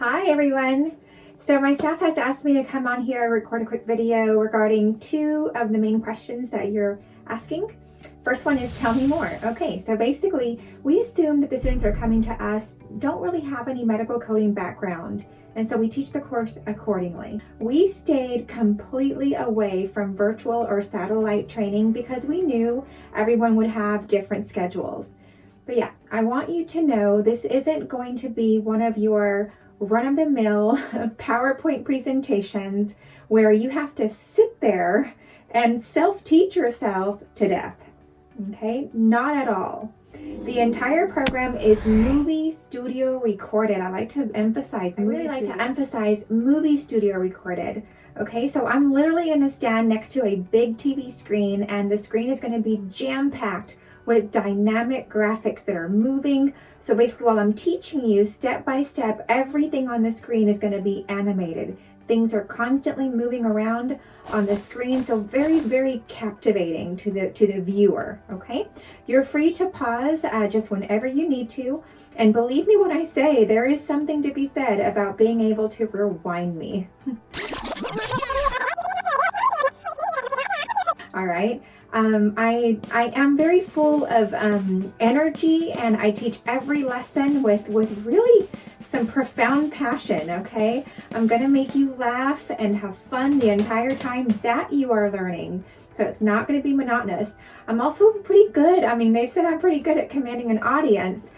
Hi everyone. So my staff has asked me to come on here and record a quick video regarding two of the main questions that you're asking. First one is, tell me more. Okay, so basically we assume that the students are coming to us don't really have any medical coding background, and so we teach the course accordingly. We stayed completely away from virtual or satellite training because we knew everyone would have different schedules. But yeah, I want you to know this isn't going to be one of your run-of-the-mill PowerPoint presentations where you have to sit there and self-teach yourself to death. Okay, not at all. The entire program is movie studio recorded. I like to emphasize movie studio recorded. Okay, so I'm literally going to stand next to a big TV screen, and the screen is going to be jam-packed with dynamic graphics that are moving. So basically, while I'm teaching you step by step, everything on the screen is going to be animated. Things are constantly moving around on the screen, so very, very captivating to the viewer. Okay, you're free to pause just whenever you need to, and believe me when I say there is something to be said about being able to rewind me. All right. I am very full of energy, and I teach every lesson with really some profound passion, okay? I'm going to make you laugh and have fun the entire time that you are learning. So it's not going to be monotonous. I'm also pretty good. I mean, they've said I'm pretty good at commanding an audience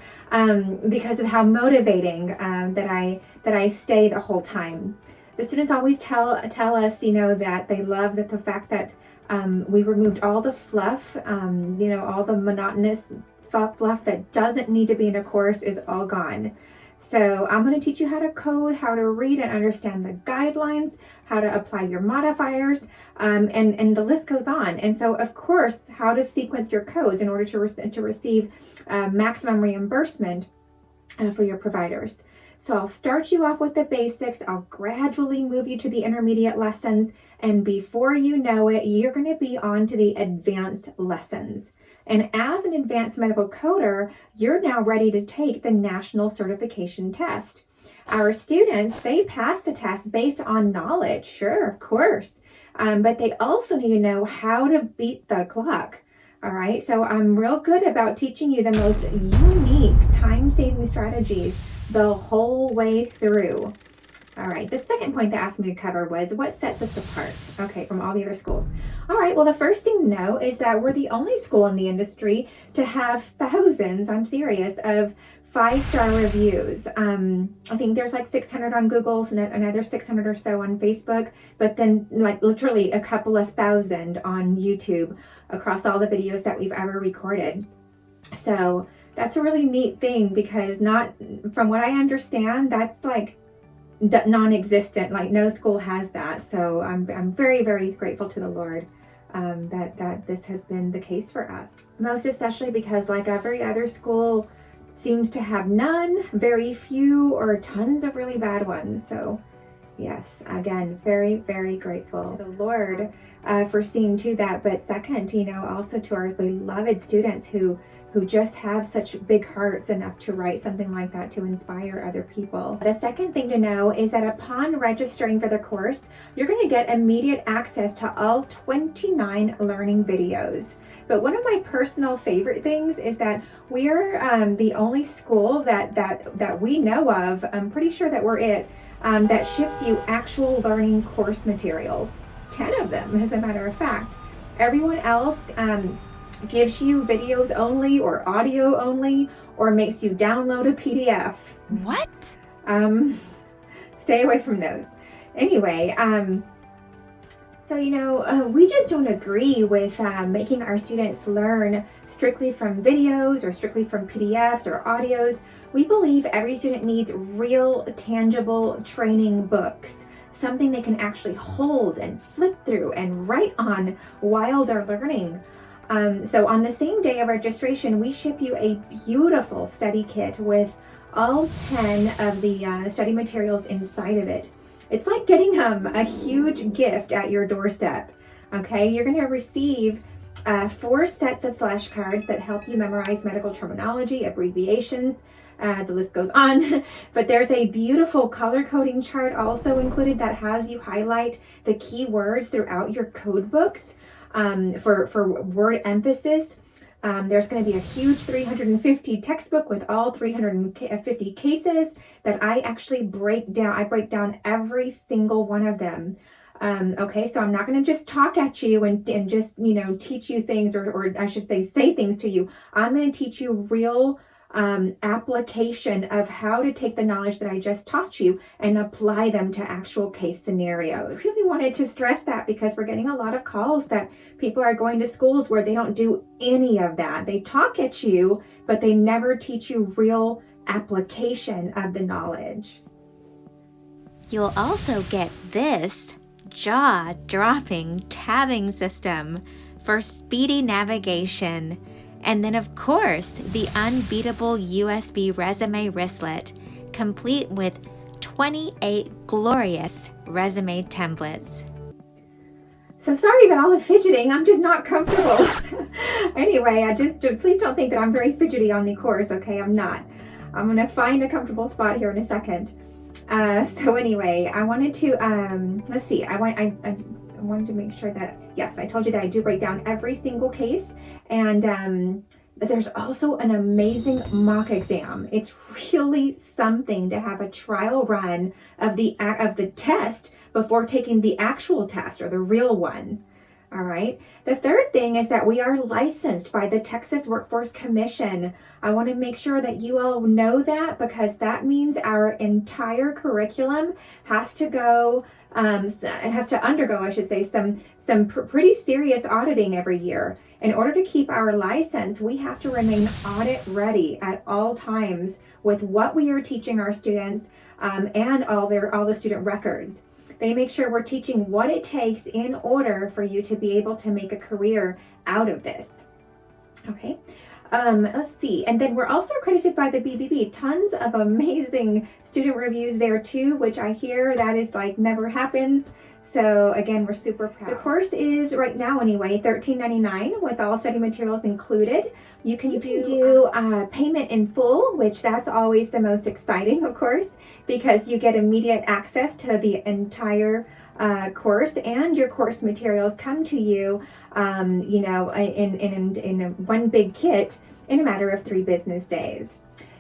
because of how motivating that I stay the whole time. The students always tell us, that they love the fact that we removed all the fluff, all the monotonous fluff that doesn't need to be in a course is all gone. So I'm going to teach you how to code, how to read and understand the guidelines, how to apply your modifiers, and the list goes on. And so, of course, how to sequence your codes in order to receive maximum reimbursement for your providers. So I'll start you off with the basics. I'll gradually move you to the intermediate lessons. And before you know it, you're going to be on to the advanced lessons. And as an advanced medical coder, you're now ready to take the national certification test. Our students, they pass the test based on knowledge, sure, of course. But they also need to know how to beat the clock. All right, so I'm real good about teaching you the most unique time-saving strategies the whole way through. All right, the second point they asked me to cover was what sets us apart, okay, from all the other schools. All right, well, the first thing to know is that we're the only school in the industry to have thousands, I'm serious, of 5-star reviews. I think there's like 600 on Google and another 600 or so on Facebook, but then like literally a couple of thousand on YouTube across all the videos that we've ever recorded. So that's a really neat thing because from what I understand, that's like non-existent, like no school has that. So I'm very, very grateful to the Lord that this has been the case for us. Most especially because like every other school seems to have none, very few, or tons of really bad ones. So yes, again, very, very grateful to the Lord for seeing to that. But second, also to our beloved students who just have such big hearts enough to write something like that to inspire other people. The second thing to know is that upon registering for the course, you're going to get immediate access to all 29 learning videos. But one of my personal favorite things is that we're the only school that we know of, I'm pretty sure that we're it, that ships you actual learning course materials. 10 of them, as a matter of fact. Everyone else gives you videos only or audio only, or makes you download a PDF. What? Stay away from those. Anyway, so we just don't agree with making our students learn strictly from videos or strictly from PDFs or audios. We believe every student needs real, tangible training books, something they can actually hold and flip through and write on while they're learning. So on the same day of registration, we ship you a beautiful study kit with all 10 of the study materials inside of it. It's like getting a huge gift at your doorstep. Okay, you're going to receive 4 sets of flashcards that help you memorize medical terminology, abbreviations, The list goes on. But there's a beautiful color coding chart also included that has you highlight the key words throughout your code books for word emphasis. There's going to be a huge 350 textbook with all 350 cases that I actually break down. I break down every single one of them. Okay, so I'm not going to just talk at you and just, teach you things, or I should say things to you. I'm going to teach you real application of how to take the knowledge that I just taught you and apply them to actual case scenarios. I really wanted to stress that because we're getting a lot of calls that people are going to schools where they don't do any of that. They talk at you, but they never teach you real application of the knowledge. You'll also get this jaw-dropping tabbing system for speedy navigation. And then, of course, the unbeatable USB resume wristlet, complete with 28 glorious resume templates. So sorry about all the fidgeting. I'm just not comfortable. Anyway, please don't think that I'm very fidgety on the course, okay? I'm not. I'm going to find a comfortable spot here in a second. So anyway, I wanted to, let's see, I wanted to make sure that, yes, I told you that I do break down every single case, and there's also an amazing mock exam. It's really something to have a trial run of the test before taking the actual test, or the real one. All right. The third thing is that we are licensed by the Texas Workforce Commission. I want to make sure that you all know that, because that means our entire curriculum has to go, has to undergo, I should say, some pretty serious auditing every year. In order to keep our license, we have to remain audit ready at all times with what we are teaching our students, and all the student records. They make sure we're teaching what it takes in order for you to be able to make a career out of this. Okay, let's see. And then we're also accredited by the BBB. Tons of amazing student reviews there too, which I hear that is like never happens. So again, we're super proud. The course is, right now anyway, $13.99 with all study materials included. You can do payment in full, which that's always the most exciting, of course, because you get immediate access to the entire course, and your course materials come to you, in one big kit in a matter of 3 business days.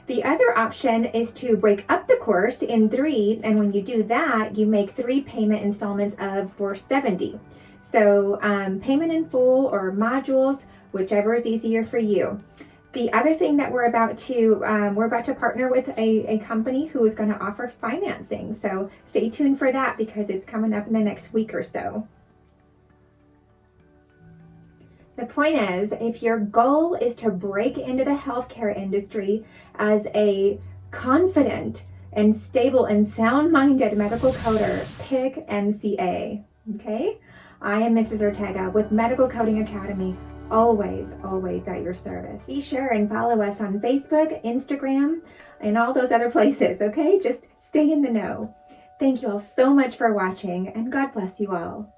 The other option is to break up the course in 3, and when you do that, you make 3 payment installments of $470. So payment in full or modules, whichever is easier for you. The other thing that we're about to partner with a company who is going to offer financing. So stay tuned for that, because it's coming up in the next week or so. The point is, if your goal is to break into the healthcare industry as a confident and stable and sound-minded medical coder, pick MCA, okay? I am Mrs. Ortega with Medical Coding Academy, always at your service. Be sure and follow us on Facebook, Instagram, and all those other places, okay? Just stay in the know. Thank you all so much for watching, and God bless you all.